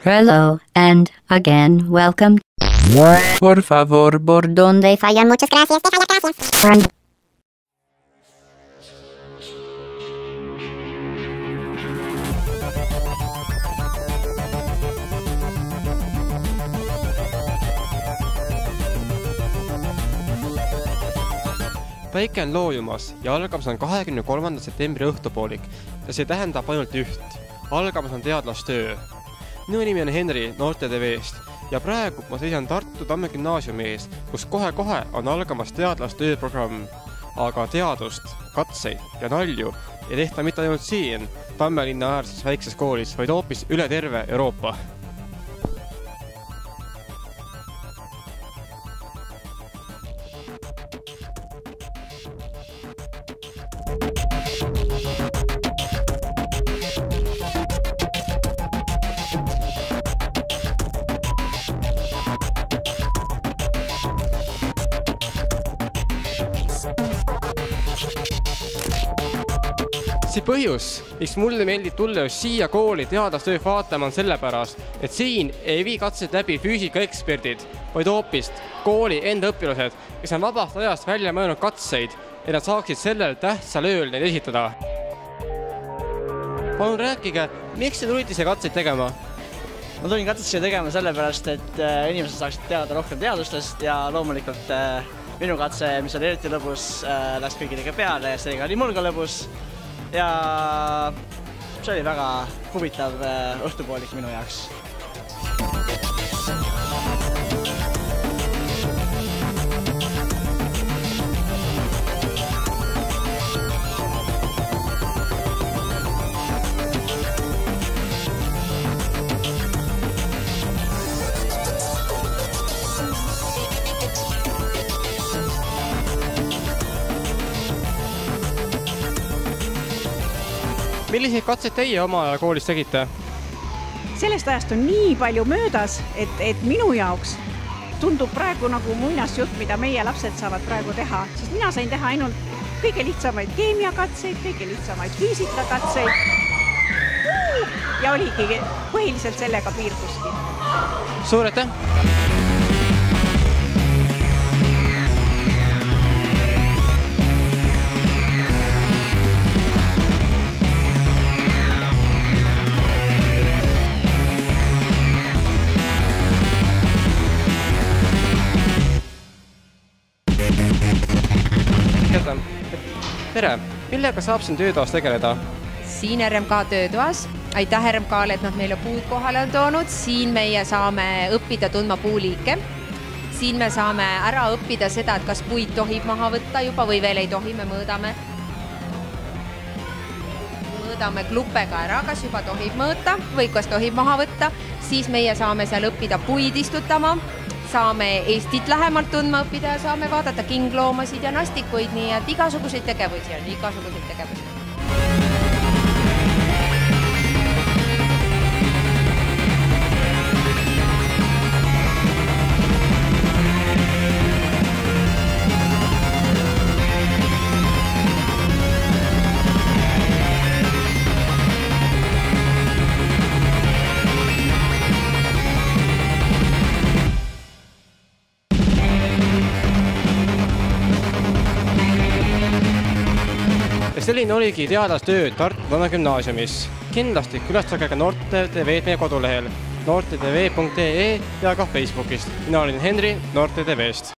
Hello, and again, welcome. Por favor, Donde fallan muchas gracias, te falla gracias. Päike on loojumas ja algamas on 23. septembri õhtupoolik ja see tähendab ainult üht. Algamas on teadlastöö. Minu nimi on Henri Noorte TV-st ja praegu ma seisan Tartu Tamme gümnaasiumi ees, kus kohe-kohe on algamas teadlastöö programm. Aga teadust, katseid ja nalju ei tehta mitte ainult siin Tamme linna äärses väikses koolis, vaid hoopis üle terve Euroopa. See põhjus, miks mulle meeldib tulla just siia kooli teadlastöö vaatama on sellepärast, et siin ei vii katseid läbi füüsikaeksperdid, vaid hoopis kooli enda õpilased, kes on vabast ajast välja mõelnud katseid, et nad saaksid sellel tähtsal ööl neid esitada. Palun rääkige, miks te tulite see katseid tegema? Ma tulin katseid tegema sellepärast, et inimesed saaksid teada rohkem teadustest ja loomulikult minu katse, mis oli eriti lõbus, läks kõigile peale ja seega oli mul ka lõbus. Ja see oli väga huvitav õhtupoolik minu jaoks. Milliseid katseid teie oma koolis tegite? Sellest ajast on nii palju möödas, et minu jaoks tundub praegu nagu muinasjutt, mida meie lapsed saavad praegu teha. Sest mina sain teha ainult kõige lihtsamaid keemiakatseid, kõige lihtsamaid füüsikakatseid. Ja oligi põhiliselt sellega piirduski. Suur aitäh! Tere! Millega saab siin töötoas tegeleda? Siin RMK töötoas. Aitäh RMK-le, et nad meile puud kohale on toonud. Siin meie saame õppida tundma puuliike. Siin me saame ära õppida seda, et kas puid tohib maha võtta juba või veel ei tohi, me mõõdame. Mõõdame klupega ära, kas juba tohib mõõta või kas tohib maha võtta. Siis meie saame seal õppida puid istutama. Saame Eestit lähemalt tundma õppida ja saame vaadata kingloomasid ja nastikuid, nii et igasuguseid tegevusi on, igasuguseid tegevusi. Selline oligi teadlastöö Tartu Tamme gümnaasiumis. Kindlasti külastage ka Noorte TV-d meie kodulehel noortetv.ee ja ka Facebookist. Mina olin Henri Noorte TV-st.